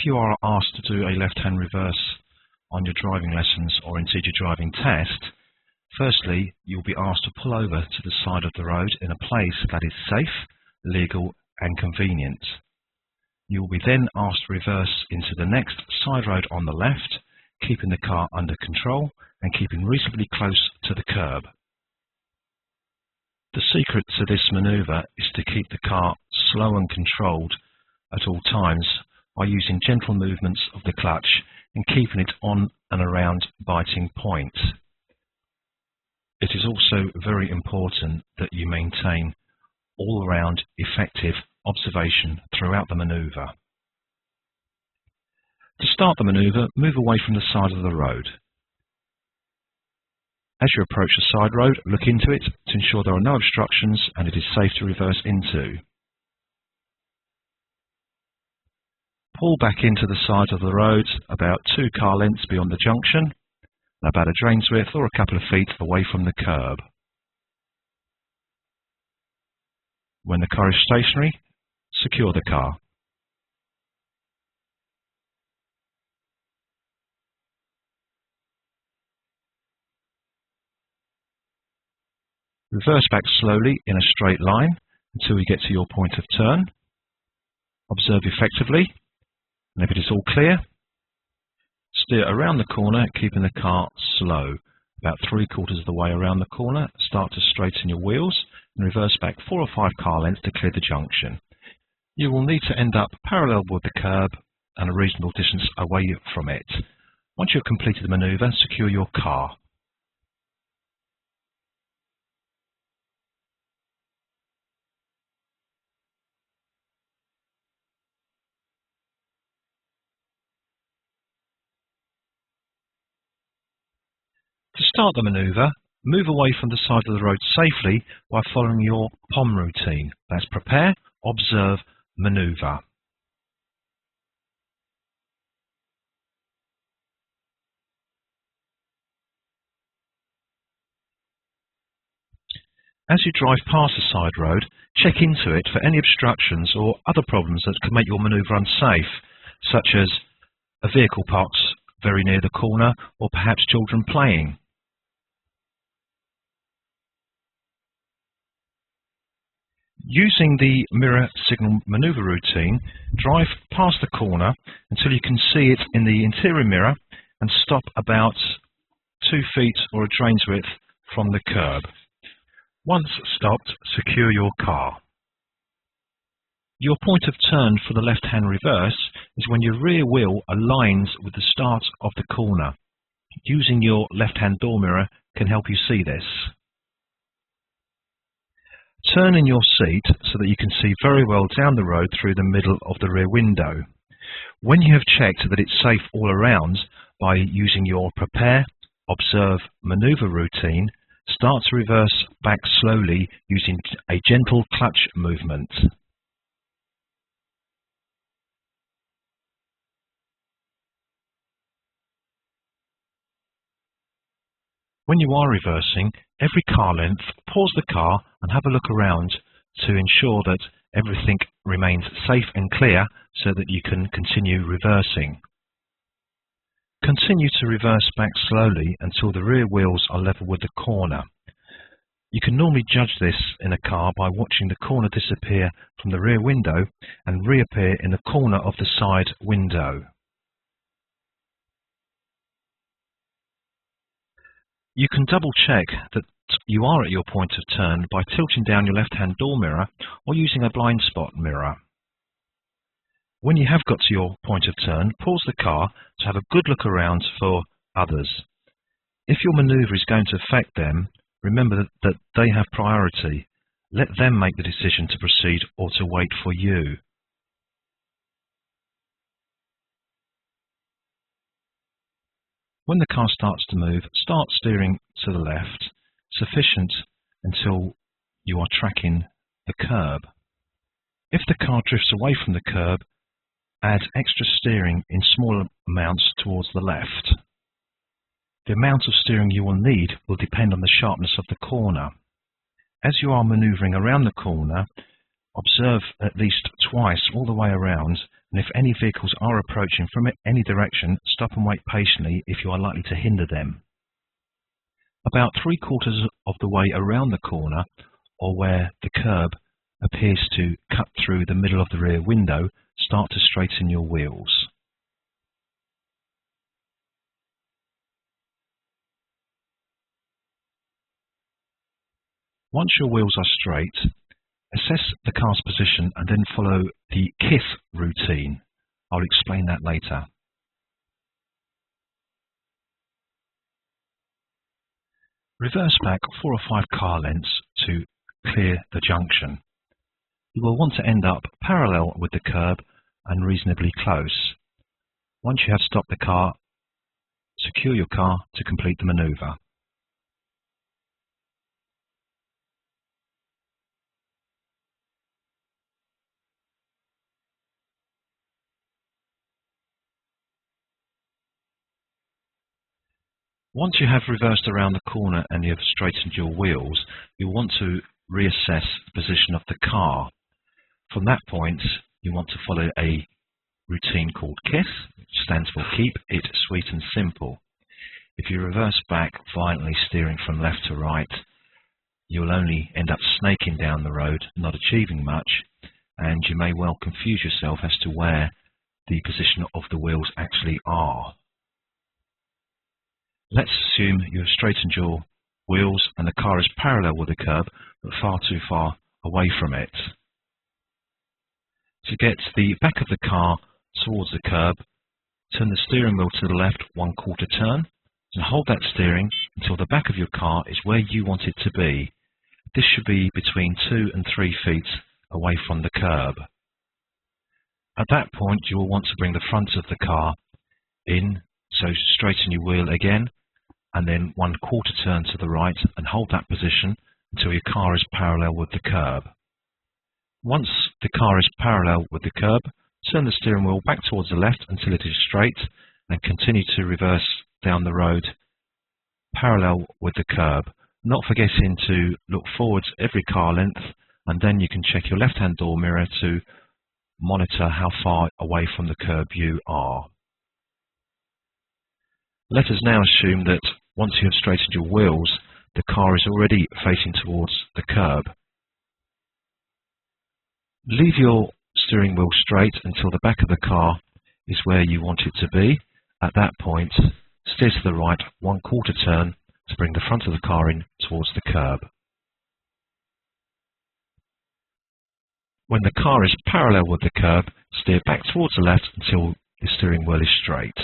you are asked to do a left-hand reverse on your driving lessons or indeed your driving test, firstly, you'll be asked to pull over to the side of the road in a place that is safe, legal and convenient. You will be then asked to reverse into the next side road on the left, keeping the car under control and keeping reasonably close to the curb. The secret to this manoeuvre is to keep the car slow and controlled at all times by using gentle movements of the clutch and keeping it on and around biting points. It is also very important that you maintain all-round effective observation throughout the manoeuvre. To start the manoeuvre, move away from the side of the road. As you approach the side road, look into it to ensure there are no obstructions and it is safe to reverse into. Pull back into the side of the road about 2 car lengths beyond the junction, about a drain's width or a couple of feet away from the curb. When the car is stationary, secure the car. Reverse back slowly in a straight line until you get to your point of turn. Observe effectively, and if it is all clear, steer around the corner, keeping the car slow. About 3/4 of the way around the corner, start to straighten your wheels and reverse back 4 or 5 car lengths to clear the junction. You will need to end up parallel with the curb and a reasonable distance away from it. Once you've completed the manoeuvre, secure your car. To start the manoeuvre, move away from the side of the road safely by following your POM routine. That's prepare, observe, manoeuvre. As you drive past the side road, check into it for any obstructions or other problems that could make your manoeuvre unsafe, such as a vehicle parked very near the corner or perhaps children playing. Using the mirror signal manoeuvre routine, drive past the corner until you can see it in the interior mirror and stop about 2 feet or a drain's width from the curb. Once stopped, secure your car. Your point of turn for the left-hand reverse is when your rear wheel aligns with the start of the corner. Using your left-hand door mirror can help you see this. Turn in your seat so that you can see very well down the road through the middle of the rear window. When you have checked that it's safe all around by using your prepare, observe, manoeuvre routine, start to reverse back slowly using a gentle clutch movement. When you are reversing, every car length, pause the car and have a look around to ensure that everything remains safe and clear so that you can continue reversing. Continue to reverse back slowly until the rear wheels are level with the corner. You can normally judge this in a car by watching the corner disappear from the rear window and reappear in the corner of the side window. You can double check that you are at your point of turn by tilting down your left-hand door mirror or using a blind spot mirror. When you have got to your point of turn, pause the car to have a good look around for others. If your manoeuvre is going to affect them, remember that they have priority. Let them make the decision to proceed or to wait for you. When the car starts to move, start steering to the left, sufficient until you are tracking the curb. If the car drifts away from the curb, add extra steering in smaller amounts towards the left. The amount of steering you will need will depend on the sharpness of the corner. As you are manoeuvring around the corner, observe at least twice all the way around and if any vehicles are approaching from any direction, stop and wait patiently if you are likely to hinder them. About 3/4 of the way around the corner, or where the curb appears to cut through the middle of the rear window, start to straighten your wheels. Once your wheels are straight, assess the car's position and then follow the KISS routine. I'll explain that later. Reverse back 4 or 5 car lengths to clear the junction. You will want to end up parallel with the curb and reasonably close. Once you have stopped the car, secure your car to complete the manoeuvre. Once you have reversed around the corner and you have straightened your wheels, you want to reassess the position of the car. From that point, you want to follow a routine called KISS, which stands for Keep It Sweet and Simple. If you reverse back violently, steering from left to right, you'll only end up snaking down the road, not achieving much, and you may well confuse yourself as to where the position of the wheels actually are. Let's assume you have straightened your wheels and the car is parallel with the curb, but far too far away from it. To get the back of the car towards the curb, turn the steering wheel to the left 1/4 turn and hold that steering until the back of your car is where you want it to be. This should be between 2 and 3 feet away from the curb. At that point, you will want to bring the front of the car in, so straighten your wheel again, and then 1/4 turn to the right and hold that position until your car is parallel with the curb. Once the car is parallel with the curb, turn the steering wheel back towards the left until it is straight and continue to reverse down the road parallel with the curb, not forgetting to look forwards every car length, and then you can check your left-hand door mirror to monitor how far away from the curb you are. Let us now assume that once you have straightened your wheels, the car is already facing towards the curb. Leave your steering wheel straight until the back of the car is where you want it to be. At that point, steer to the right 1/4 turn to bring the front of the car in towards the curb. When the car is parallel with the curb, steer back towards the left until the steering wheel is straight.